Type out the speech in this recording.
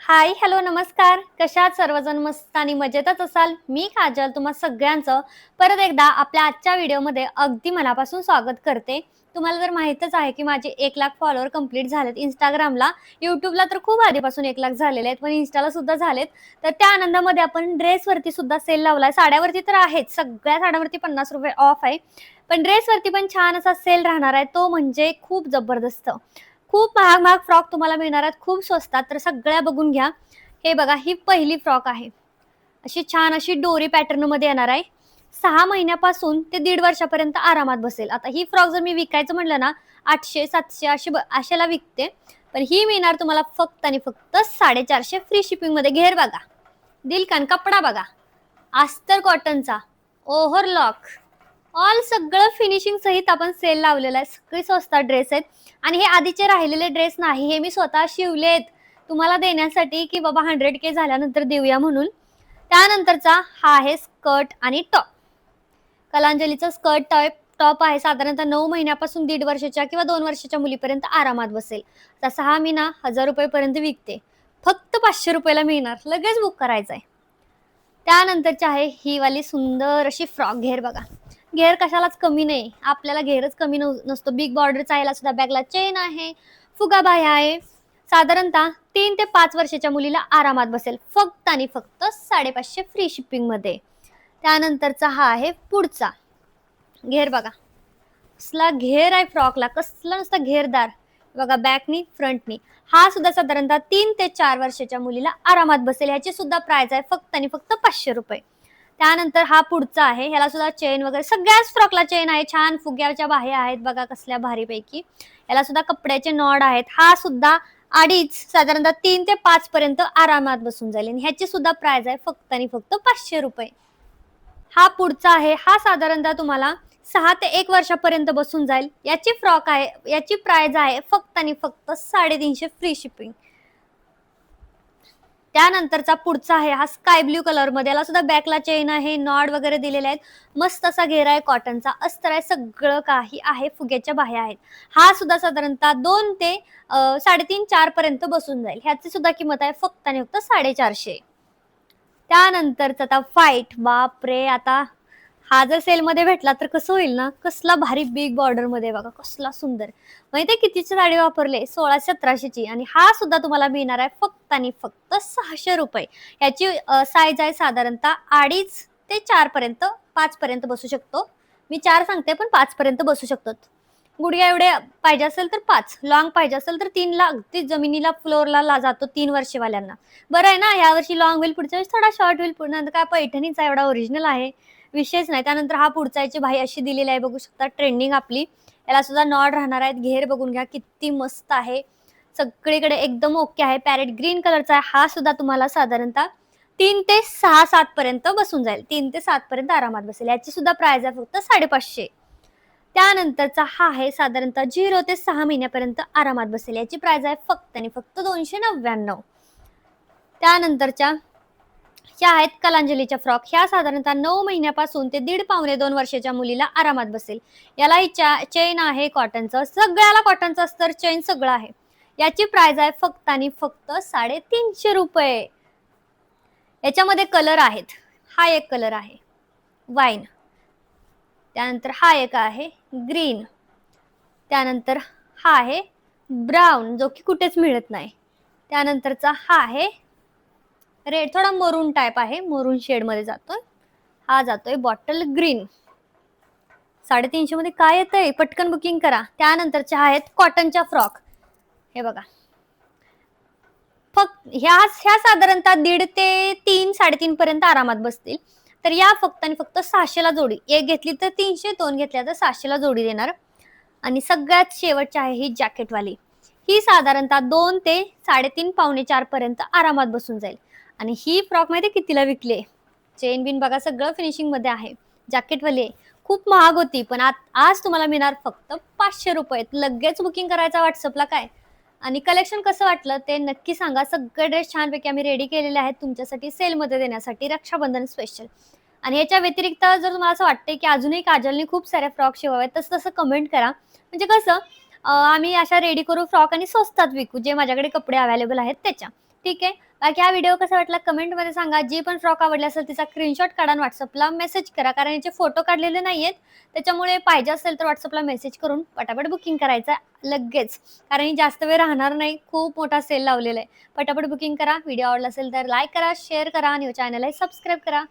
हाय, hello, नमस्कार. कशा आहात सर्वजण? मस्त आणि मजेतच असाल. मी काजल तुम्हा सगळ्यांचं परत एकदा आपल्या आजच्या व्हिडिओमध्ये अगदी मनापासून स्वागत करते. तुम्हाला जर माहीतच आहे की माझे 1,00,000 फॉलोअर कंप्लीट झालेत Instagramला. YouTubeला तर खूप आधीपासून 1,00,000 झालेले आहेत, पण Instaला सुद्धा झालेत. तर त्या आनंदामध्ये आपण ड्रेसवरती सुद्धा सेल लावलाय. साड्यावरती तर आहेच, सगळ्या साड्यांवरती ₹50 ऑफ आहे. पण ड्रेसवरती पण छान असा सेल राहणार आहे, तो म्हणजे खूप जबरदस्त. खूप महाग-महाग फ्रॉक तुम्हाला मिळणार आहेत, खूप स्वस्तात. तर सगळ्या बघून घ्या. हे बघा, ही पहिली फ्रॉक आहे. अशी छान अशी डोरी पॅटर्नमध्ये येणार आहे. 6 महिन्यापासून ते 1.5 वर्षापर्यंत आरामात बसेल. आता ही फ्रॉक जर मी विकायचं म्हटलं ना, 800-700 अशाला विकते. पण ही मिळणार तुम्हाला फक्त आणि फक्त 450 फ्री शिपिंगमध्ये. घेर बघा, दिलकान कपडा बघा, अस्तर कॉटनचा, ओव्हरलॉक, ऑल सगळं फिनिशिंग सहित आपण सेल लावलेला आहे. सगळे स्वस्तात ड्रेस आहेत आणि हे आधीचे राहिलेले ड्रेस नाही, हे मी स्वतः शिवलेत तुम्हाला देण्यासाठी की बाबा 100K झाल्यानंतर देऊया म्हणून. त्यानंतरचा हा आहे स्कर्ट आणि टॉप. कलांजलीचा स्कर्ट टॉप आहे. साधारणतः 9 महिन्यापासून 1.5 वर्षाच्या किंवा 2 वर्षाच्या मुलीपर्यंत आरामात बसेल. तसा हा मी ना ₹1000 पर्यंत विकते. फक्त ₹500 मिळणार. लगेच बुक करायचं आहे. त्यानंतरची आहे ही वाली सुंदर अशी फ्रॉक. घेर बघा, घेर कशालाच कमी नाही. आपल्याला घेरच कमी नसतो. बिग बॉर्डरचा आहे, सुद्धा बॅगला चेन आहे, फुगा बाह्य आहे. साधारणतः 3 ते 5 वर्षाच्या मुलीला आरामात बसेल. फक्त आणि फक्त 550 फ्री शिपिंगमध्ये. त्यानंतरचा हा आहे पुढचा. घेर बघा, कसला घेर आहे फ्रॉकला, कसला नुसता घेरदार बघा, बॅकनी फ्रंटनी. हा सुद्धा साधारणतः 3 ते 4 वर्षाच्या मुलीला आरामात बसेल. ह्याची सुद्धा प्राइस आहे फक्त आणि फक्त ₹500. त्यानंतर हा पुढचा आहे. ह्याला सुद्धा चेन वगैरे, सगळ्याच फ्रॉकला चेन आहे. छान फुग्याच्या बाह्या आहेत बघा, कसल्या भारीपैकी. याला सुद्धा कपड्याचे नॉड आहेत. हा सुद्धा अडीच, साधारणतः 3 ते 5 पर्यंत आरामात बसून जाईल. ह्याची सुद्धा प्राइस आहे फक्त आणि फक्त ₹500. हा पुढचा आहे. हा साधारणतः तुम्हाला 6 ते 1 वर्षापर्यंत बसून जाईल. याची फ्रॉक आहे, याची प्राइस आहे फक्त आणि फक्त 350 फ्री शिपिंग. त्यानंतरचा पुढचा आहे हा स्काय ब्ल्यू कलर मध्ये. याला सुद्धा बॅकला चेन आहे, नॉड वगैरे दिलेले आहेत. मस्त असा घेरा आहे, कॉटनचा अस्तर आहे, सगळं काही आहे, फुग्याच्या बाह्या आहेत. हा सुद्धा साधारणतः 2 ते 3.5-4 पर्यंत बसून जाईल. ह्याची सुद्धा किंमत आहे फक्त आणि फक्त 450. त्यानंतरचा आता फाईट, बापरे, आता हा जर सेलमध्ये भेटला तर कसं होईल ना. कसला भारी बिग बॉर्डर मध्ये बघा, कसला सुंदर. माहितीये कितीची साडी वापरले? 1600-1700ची. आणि हा सुद्धा तुम्हाला मिळणार आहे फक्त आणि फक्त ₹600. याची साईज आहे साधारणतः 2.5 ते 4 पर्यंत, 5 पर्यंत बसू शकतो. मी 4 सांगते पण 5 पर्यंत बसू शकतो. गुडघ्या एवढे पाहिजे असेल तर 5, लॉंग पाहिजे असेल तर 3 ला अगदी जमिनीला फ्लोअरला जातो 3 वर्षवाल्यांना. बरं आहे ना, या वर्षी लॉंग होईल, पुढच्या वेळेस थोडा शॉर्ट होईल. पुन्हा काय पैठणीचा एवढा ओरिजिनल आहे, विषयच नाही. त्यानंतर हा पुढचा, याची बाही अशी दिलेली आहे, बघू शकता, ट्रेंडिंग आपली. याला सुद्धा नॉड राहणार आहेत. घेर बघून घ्या, किती मस्त आहे, सगळीकडे एकदम ओके आहे. पॅरेट ग्रीन कलरचा आहे. हा सुद्धा तुम्हाला साधारणतः 3 ते 6-7 पर्यंत बसून जाईल. 3 ते 7 पर्यंत आरामात बसेल. याची सुद्धा प्राइस आहे फक्त 550. त्यानंतरचा हा आहे साधारणतः 0 ते 6 महिन्यापर्यंत आरामात बसेल. याची प्राइस आहे फक्त आणि फक्त 299. त्यानंतरच्या ह्या आहेत कलांजलीच्या फ्रॉक. ह्या साधारणतः 9 महिन्यापासून ते 1.5-2 वर्षाच्या मुलीला आरामात बसेल. याला ही चेन आहे कॉटनचं, सगळ्याला कॉटनचं अस्तर, चेन सगळं आहे. याची प्राइस आहे फक्त आणि फक्त ₹350. याच्यामध्ये कलर आहेत. हा एक कलर आहे वाईन, त्यानंतर हा एक आहे ग्रीन, त्यानंतर हा आहे ब्राऊन, जो की कुठेच मिळत नाही. त्यानंतरचा हा आहे रेड, थोडा मरून टाइप आहे, मरून शेड मध्ये जातोय. हा जातोय बॉटल ग्रीन. 350 मध्ये काय येतंय, पटकन बुकिंग करा. त्यानंतरच्या आहेत कॉटनच्या फ्रॉक. हे बघा, फक्त ह्या साधारणतः 1.5 ते 3-3.5 पर्यंत आरामात बसतील. तर या फक्त आणि फक्त 600ला जोडी. एक घेतली तर 300, 2 घेतल्या तर 700ला जोडी देणार. आणि सगळ्यात शेवटची आहे ही जॅकेटवाली. ही साधारणतः 2 ते 3.5-4 पर्यंत आरामात बसून जाईल. आणि ही फ्रॉक माहिती कितीला विकले? चेन बिन बघा, सगळं फिनिशिंग मध्ये आहे. जॅकेटवाली आहे, खूप महाग होती, पण आज तुम्हाला मिळणार फक्त ₹500. लगेच बुकिंग करायचा व्हॉट्सअपला काय. आणि कलेक्शन कसं वाटलं ते नक्की सांगा. सगळे ड्रेस छानपैकी आम्ही रेडी केलेले आहेत तुमच्यासाठी सेलमध्ये देण्यासाठी, रक्षाबंधन स्पेशल. आणि याच्या व्यतिरिक्त जर तुम्हाला असं वाटतंय की अजूनही काजलने खूप साऱ्या फ्रॉक शिवाव्यात, तसं तसं कमेंट करा. म्हणजे कसं आम्ही अशा रेडी करू फ्रॉक आणि स्वस्तात विकू, जे माझ्याकडे कपडे अवेलेबल आहेत त्याच्या. ठीक आहे. बाकी हा व्हिडिओ कसा वाटला कमेंटमध्ये सांगा. जी पण फ्रॉक आवडली असेल तिचा स्क्रीनशॉट काढा आणि WhatsAppला मेसेज करा. कारण याचे फोटो काढलेले नाहीयेत. त्याच्यामुळे पाहिजे असेल तर WhatsAppला मेसेज करून पटापट बुकिंग करायचं लगेच. कारण ही जास्त वेळ राहणार नाही. खूप मोठा सेल लावलेला आहे. पटापट बुकिंग करा. व्हिडिओ आवडला असेल तर लाईक करा, शेअर करा आणि चॅनलला सबस्क्राईब करा.